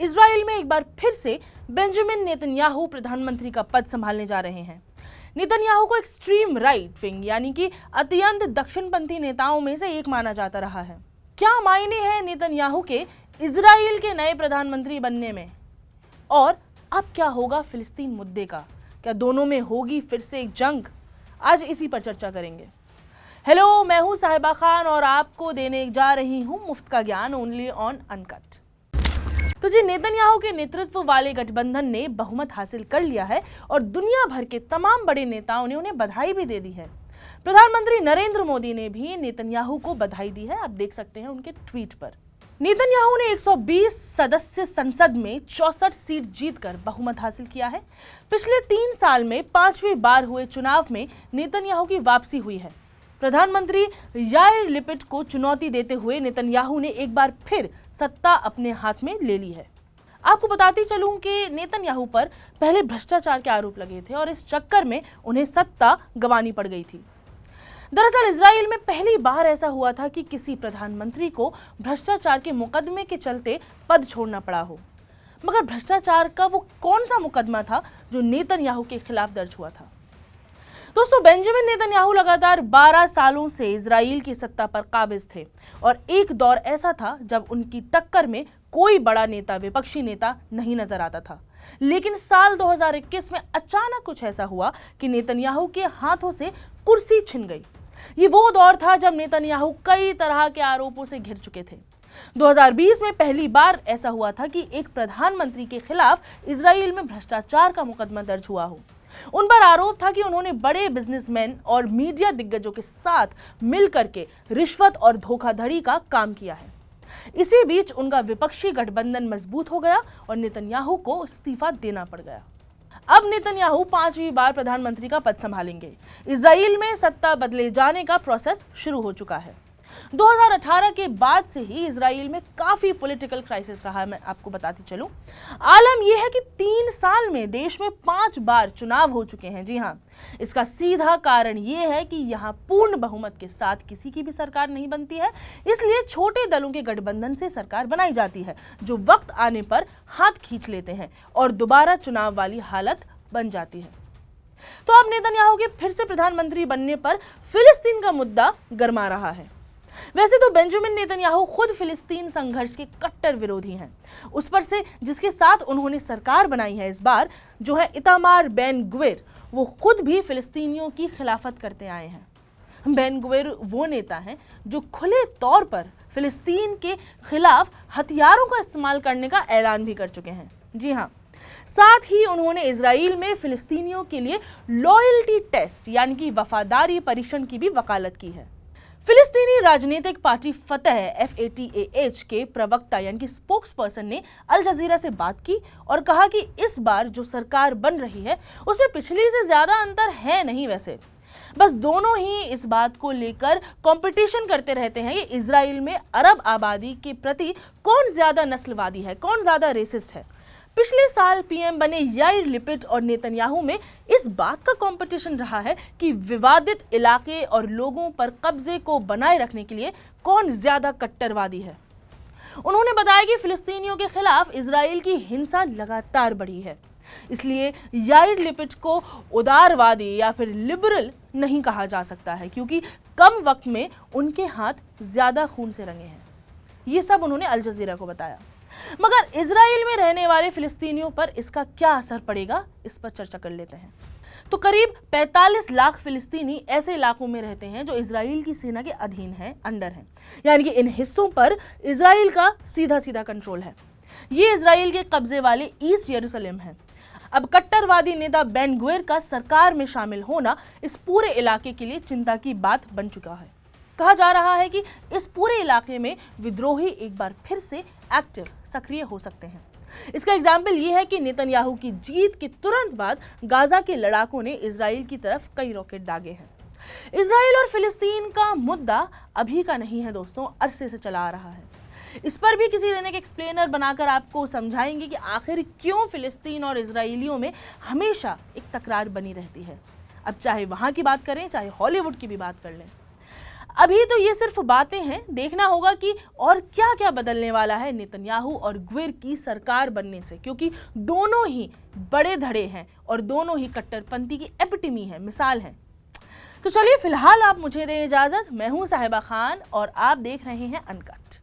Israel में एक बार फिर से बेंजामिन नेतन्याहू प्रधानमंत्री का पद संभालने जा रहे हैं। नेतन्याहू को एक्सट्रीम राइट विंग यानी कि अत्यंत दक्षिणपंथी नेताओं में से एक माना जाता रहा है। क्या मायने हैं नेतन्याहू के इजराइल के नए प्रधानमंत्री बनने में? और अब क्या होगा फिलिस्तीन मुद्दे का? क्या दोनों में होगी फिर से एक जंग? आज इसी पर चर्चा करेंगे। हेलो, मैं हूं साहिबा खान और आपको देने जा रही हूं मुफ्त का ज्ञान ओनली ऑन अनकट। तो जी, नेतन्याहू के नेतृत्व वाले गठबंधन ने बहुमत हासिल कर लिया है और दुनिया भर के तमाम बड़े नेताओं ने उन्हें बधाई भी दे दी है। प्रधानमंत्री नरेंद्र मोदी ने भी नेतन्याहू को बधाई दी है, आप देख सकते हैं उनके ट्वीट पर। नेतन्याहू ने 120 सदस्य संसद में 64 सीट जीतकर बहुमत हासिल किया है। पिछले 3 साल में 5वीं बार हुए चुनाव में नेतन्याहू की वापसी हुई है। प्रधानमंत्री याइर लिपिड को चुनौती देते हुए नेतन्याहू ने एक बार फिर सत्ता अपने हाथ में ले ली है। आपको बताती चलूं कि नेतन्याहू पर पहले भ्रष्टाचार के आरोप लगे थे और इस चक्कर में उन्हें सत्ता गंवानी पड़ गई थी। दरअसल इजराइल में पहली बार ऐसा हुआ था कि किसी प्रधानमंत्री को भ्रष्टाचार के मुकदमे के चलते पद छोड़ना पड़ा हो। मगर भ्रष्टाचार का वो कौन सा मुकदमा था जो नेतन्याहू के खिलाफ दर्ज हुआ था? दोस्तों, बेंजामिन नेतन्याहू लगातार 12 सालों से इजराइल की सत्ता पर काबिज थे और एक दौर ऐसा था जब उनकी टक्कर में कोई बड़ा नेता, विपक्षी नेता नहीं नजर आता था। लेकिन साल 2021 में अचानक कुछ ऐसा हुआ कि नेतन्याहू के हाथों से कुर्सी छिन गई। ये वो दौर था जब नेतन्याहू कई तरह के आरोपों से घिर चुके थे। 2020 में पहली बार ऐसा हुआ था कि एक प्रधानमंत्री के खिलाफ इजराइल में भ्रष्टाचार का मुकदमा दर्ज हुआ हो। उन पर आरोप था कि उन्होंने बड़े बिजनेसमैन और मीडिया दिग्गजों के साथ मिलकर के रिश्वत और धोखाधड़ी का काम किया है। इसी बीच उनका विपक्षी गठबंधन मजबूत हो गया और नेतन्याहू को इस्तीफा देना पड़ गया। अब नेतन्याहू 5वीं बार प्रधानमंत्री का पद संभालेंगे। इजराइल में सत्ता बदले जाने का प्रोसेस शुरू हो चुका है। 2018 के बाद से ही इजराइल में काफी पॉलिटिकल क्राइसिस रहा है। मैं आपको बताती चलूं, आलम यह है कि 3 साल में देश में 5 बार चुनाव हो चुके हैं। जी हां, इसका सीधा कारण यह है कि यहां पूर्ण बहुमत के साथ किसी की भी सरकार नहीं बनती है, इसलिए छोटे दलों के गठबंधन से सरकार बनाई जाती है जो वक्त आने पर हाथ खींच लेते हैं और दोबारा चुनाव वाली हालत बन जाती है। तो अब नेतन्याहू के फिर से प्रधानमंत्री बनने पर फिलिस्तीन का मुद्दा गर्मा रहा है। वैसे तो बेंजामिन नेतन्याहू खुद फिलिस्तीन संघर्ष के कट्टर विरोधी हैं। उस पर से जिसके साथ उन्होंने सरकार बनाई है इस बार, जो है इतामार बेन ग्विर, वो खुद भी फिलिस्तीनियों की खिलाफत करते आए हैं। बेन ग्विर वो नेता हैं जो खुले तौर पर फिलिस्तीन के खिलाफ हथियारों का इस्तेमाल करने का ऐलान भी कर चुके हैं। जी हाँ, साथ ही उन्होंने इजराइल में फिलिस्तीनियों के लिए लॉयल्टी टेस्ट यानी कि वफादारी परीक्षण की भी वकालत की है। फिलिस्तीनी राजनीतिक पार्टी फतह FATAH के प्रवक्ता यानी कि स्पोक्स पर्सन ने अल जजीरा से बात की और कहा कि इस बार जो सरकार बन रही है उसमें पिछली से ज्यादा अंतर है नहीं। वैसे बस दोनों ही इस बात को लेकर कंपटीशन करते रहते हैं कि इजराइल में अरब आबादी के प्रति कौन ज्यादा नस्लवादी है, कौन ज्यादा रेसिस्ट है। पिछले साल PM बने याइर लिपिड और नेतन्याहू में इस बात का कंपटीशन रहा है कि विवादित इलाके और लोगों पर कब्जे को बनाए रखने के लिए कौन ज्यादा कट्टरवादी है। उन्होंने बताया कि फिलिस्तीनियों के खिलाफ इजराइल की हिंसा लगातार बढ़ी है, इसलिए याइर लिपिड को उदारवादी या फिर लिबरल नहीं कहा जा सकता है क्योंकि कम वक्त में उनके हाथ ज्यादा खून से रंगे हैं। ये सब उन्होंने अल जजीरा को बताया। मगर इजराइल में रहने वाले फिलिस्तीनियों पर इसका क्या असर पड़ेगा, इस पर चर्चा कर लेते हैं। तो करीब 45 लाख फिलिस्तीनी ऐसे इलाकों में रहते हैं जो इजराइल की सेना के अधीन हैं, अंडर हैं, यानी कि इन हिस्सों पर इजराइल का सीधा सीधा कंट्रोल है। ये इजराइल के कब्जे वाले ईस्ट यरूशलेम है। अब कट्टरवादी नेता बेन ग्विर का सरकार में शामिल होना इस पूरे इलाके के लिए चिंता की बात बन चुका है। कहा जा रहा है कि इस पूरे इलाके में विद्रोही एक बार फिर से एक्टिव, सक्रिय हो सकते हैं। इसका एग्जाम्पल ये है कि नेतन्याहू की जीत के तुरंत बाद गाजा के लड़ाकों ने इजराइल की तरफ कई रॉकेट दागे हैं। इजराइल और फिलिस्तीन का मुद्दा अभी का नहीं है दोस्तों, अरसे से चला आ रहा है। इस पर भी किसी दिन एक एक्सप्लेनर बनाकर आपको समझाएंगे कि आखिर क्यों फिलिस्तीन और इजराइलियों में हमेशा एक तकरार बनी रहती है। अब चाहे वहां की बात करें, चाहे हॉलीवुड की भी बात कर लें। अभी तो ये सिर्फ बातें हैं, देखना होगा कि और क्या क्या बदलने वाला है नेतन्याहू और ग्विर की सरकार बनने से, क्योंकि दोनों ही बड़े धड़े हैं और दोनों ही कट्टरपंथी की एपिटमी है, मिसाल है। तो चलिए फिलहाल आप मुझे दें इजाजत। मैं हूं साहिबा खान और आप देख रहे हैं अनकट।